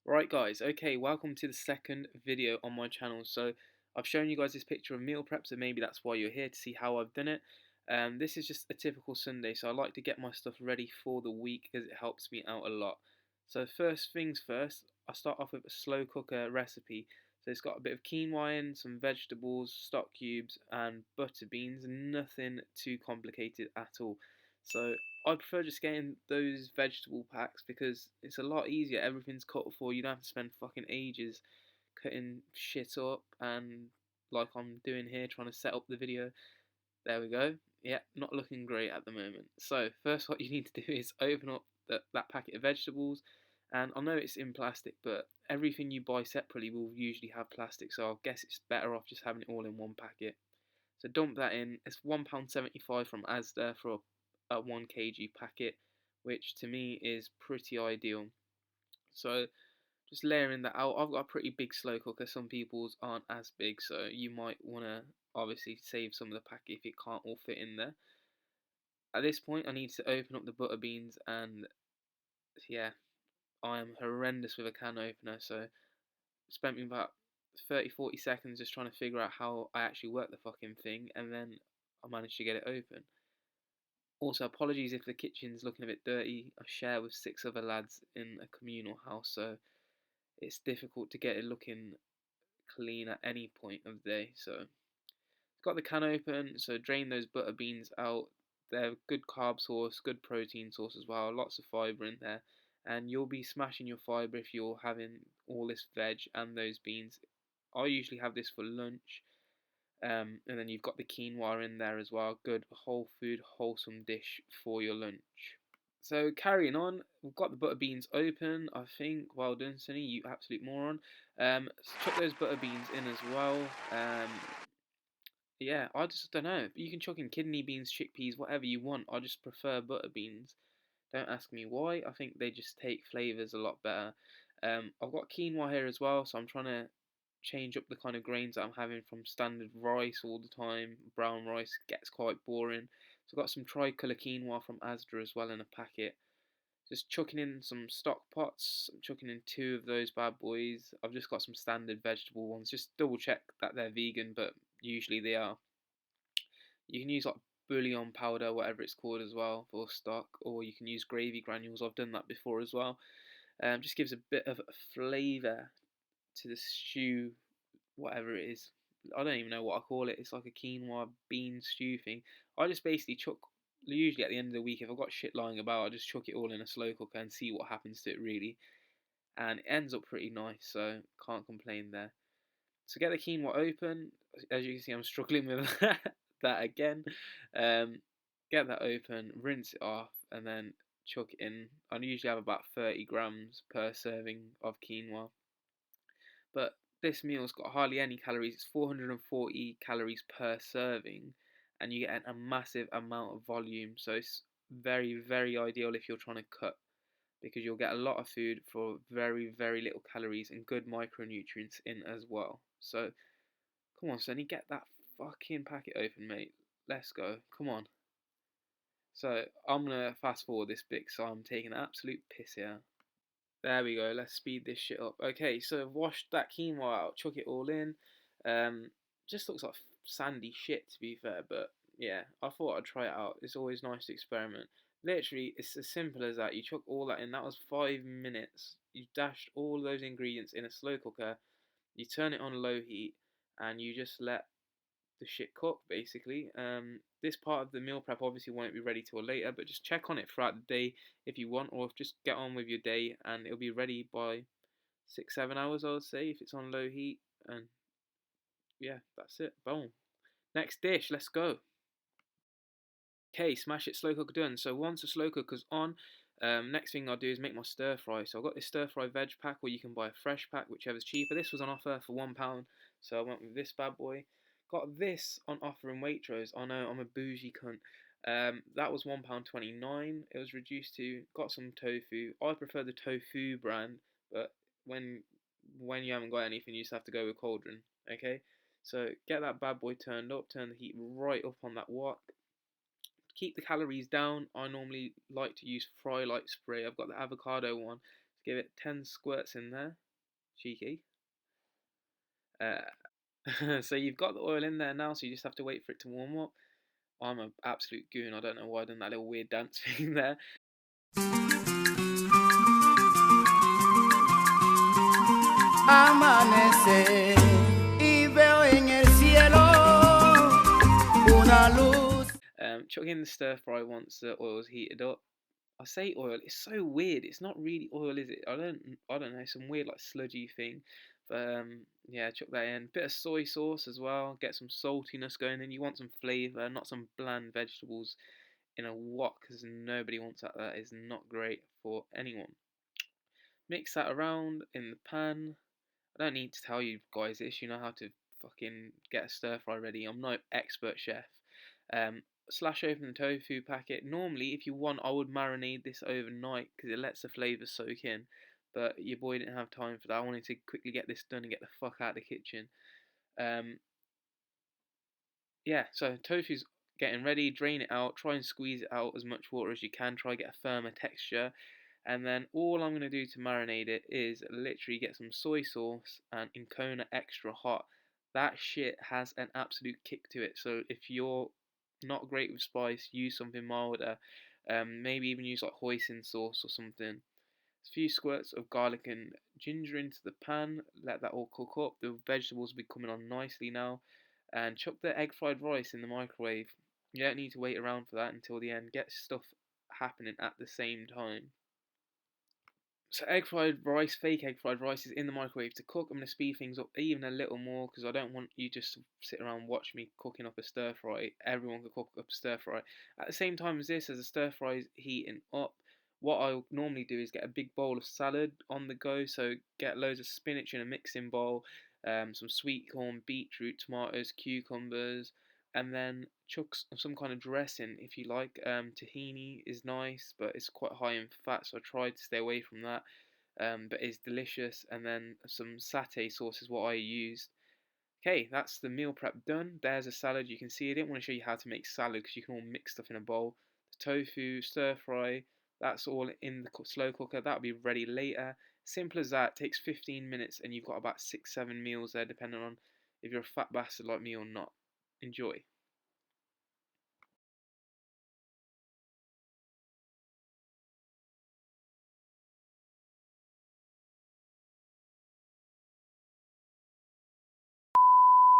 Right guys, okay, welcome to the second video on my channel. So I've shown you guys this picture of meal prep, so maybe that's why you're here to see how I've done it. This is just a typical Sunday, so I like to get my stuff ready for the week because it helps me out a lot. So first things first, I start off with a slow cooker recipe. So it's got a bit of quinoa in, some vegetables, stock cubes and butter beans, nothing too complicated at all. So I prefer just getting those vegetable packs because it's a lot easier. Everything's cut for. You don't have to spend fucking ages cutting shit up and like I'm doing here trying to set up the video. There we go. Yeah, not looking great at the moment. So first what you need to do is open up that packet of vegetables, and I know it's in plastic, but everything you buy separately will usually have plastic, so I guess it's better off just having it all in one packet. So dump that in. It's £1.75 from Asda for a 1 kg packet, which to me is pretty ideal. So just layering that out. I've got a pretty big slow cooker. Some people's aren't as big, so you might want to obviously save some of the packet if it can't all fit in there. At this point, I need to open up the butter beans, and yeah, I am horrendous with a can opener. So spent me about 30-40 seconds just trying to figure out how I actually work the fucking thing, and then I managed to get it open. Also, apologies if the kitchen's looking a bit dirty. I share with 6 other lads in a communal house, so it's difficult to get it looking clean at any point of the day. So, got the can open, so drain those butter beans out. They're good carb source, good protein source as well, lots of fibre in there. And you'll be smashing your fibre if you're having all this veg and those beans. I usually have this for lunch. And then you've got the quinoa in there as well. Good whole food, wholesome dish for your lunch. So carrying on, we've got the butter beans open, I think. Well done, Sonny, you absolute moron. Chuck those butter beans in as well. Yeah, I just don't know. You can chuck in kidney beans, chickpeas, whatever you want. I just prefer butter beans. Don't ask me why. I think they just take flavours a lot better. I've got quinoa here as well, so I'm trying to change up the kind of grains that I'm having from standard rice all the time. Brown rice gets quite boring. So I've got some tricolour quinoa from Asda as well in a packet. Just chucking in some stock pots. I'm chucking in 2 of those bad boys. I've just got some standard vegetable ones. Just double check that they're vegan, but usually they are. You can use like bouillon powder, whatever it's called as well, for stock, or you can use gravy granules. I've done that before as well. Just gives a bit of flavour to the stew, whatever it is. I don't even know what I call it. It's like a quinoa bean stew thing. I just basically chuck, usually at the end of the week, if I've got shit lying about, I just chuck it all in a slow cooker and see what happens to it really. And it ends up pretty nice, so can't complain there. So get the quinoa open. As you can see, I'm struggling with that again. Get that open, rinse it off, and then chuck it in. I usually have about 30 grams per serving of quinoa. But this meal's got hardly any calories. It's 440 calories per serving, and you get a massive amount of volume. So it's very, very ideal if you're trying to cut, because you'll get a lot of food for very, very little calories and good micronutrients in as well. So come on, Sonny, get that fucking packet open, mate. Let's go. Come on. So I'm gonna fast forward this bit, so I'm taking an absolute piss here. There we go. Let's speed this shit up. Okay, so I've washed that quinoa out, chuck it all in. Just looks like sandy shit to be fair, but yeah, I thought I'd try it out. It's always nice to experiment. Literally, it's as simple as that. You chuck all that in. That was 5 minutes. You dashed all those ingredients in a slow cooker. You turn it on low heat, and you just let the shit cook basically. This part of the meal prep obviously won't be ready till later, but just check on it throughout the day if you want, or just get on with your day and it'll be ready by 6-7 hours, I would say, if it's on low heat. And yeah, that's it. Boom. Next dish, let's go. Okay, smash it, slow cooker done. So once the slow cooker's on, next thing I'll do is make my stir fry. So I've got this stir fry veg pack, or you can buy a fresh pack, whichever's cheaper. This was on offer for £1, so I went with this bad boy. Got this on offer in Waitrose. I know, I'm a bougie cunt. That was £1.29. It was reduced to. Got some tofu. I prefer the Tofu brand, but when you haven't got anything, you just have to go with cauldron. Okay, so get that bad boy turned up. Turn the heat right up on that wok. Keep the calories down. I normally like to use Fry Light spray. I've got the avocado one, Give it 10 squirts in there. Cheeky. So you've got the oil in there now, so you just have to wait for it to warm up. I'm an absolute goon. I don't know why I done that little weird dance thing there. Amanece y veo en el cielo una luz. Chuck in the stir fry once the oil's heated up. I say oil, it's so weird. It's not really oil, is it? I don't know, some weird like sludgy thing. But yeah, chuck that in. Bit of soy sauce as well. Get some saltiness going in. You want some flavour, not some bland vegetables in a wok, because nobody wants that. That is not great for anyone. Mix that around in the pan. I don't need to tell you guys this. You know how to fucking get a stir fry ready. I'm no expert chef. Um, Slash open the tofu packet. Normally, if you want, I would marinate this overnight because it lets the flavours soak in. But your boy didn't have time for that. I wanted to quickly get this done and get the fuck out of the kitchen. Um, yeah, so tofu's getting ready. Drain it out. Try and squeeze it out as much water as you can. Try and get a firmer texture. And then all I'm going to do to marinate it is literally get some soy sauce and Incona extra hot. That shit has an absolute kick to it. So if you're not great with spice, use something milder. Maybe even use like hoisin sauce or something. A few squirts of garlic and ginger into the pan. Let that all cook up. The vegetables will be coming on nicely now. And chuck the egg fried rice in the microwave. You don't need to wait around for that until the end. Get stuff happening at the same time. So fake egg fried rice is in the microwave to cook. I'm going to speed things up even a little more because I don't want you just to sit around and watch me cooking up a stir fry. Everyone can cook up a stir fry. At the same time as this, as the stir fry is heating up, what I normally do is get a big bowl of salad on the go. So get loads of spinach in a mixing bowl, some sweet corn, beetroot, tomatoes, cucumbers, and then chuck some kind of dressing if you like. Tahini is nice, but it's quite high in fat, so I try to stay away from that. But it's delicious. And then some satay sauce is what I used. Okay, that's the meal prep done. There's a salad. You can see I didn't want to show you how to make salad because you can all mix stuff in a bowl. The tofu, stir fry, that's all in the slow cooker. That'll be ready later. Simple as that. Takes 15 minutes and you've got about 6-7 meals there, depending on if you're a fat bastard like me or not. Enjoy.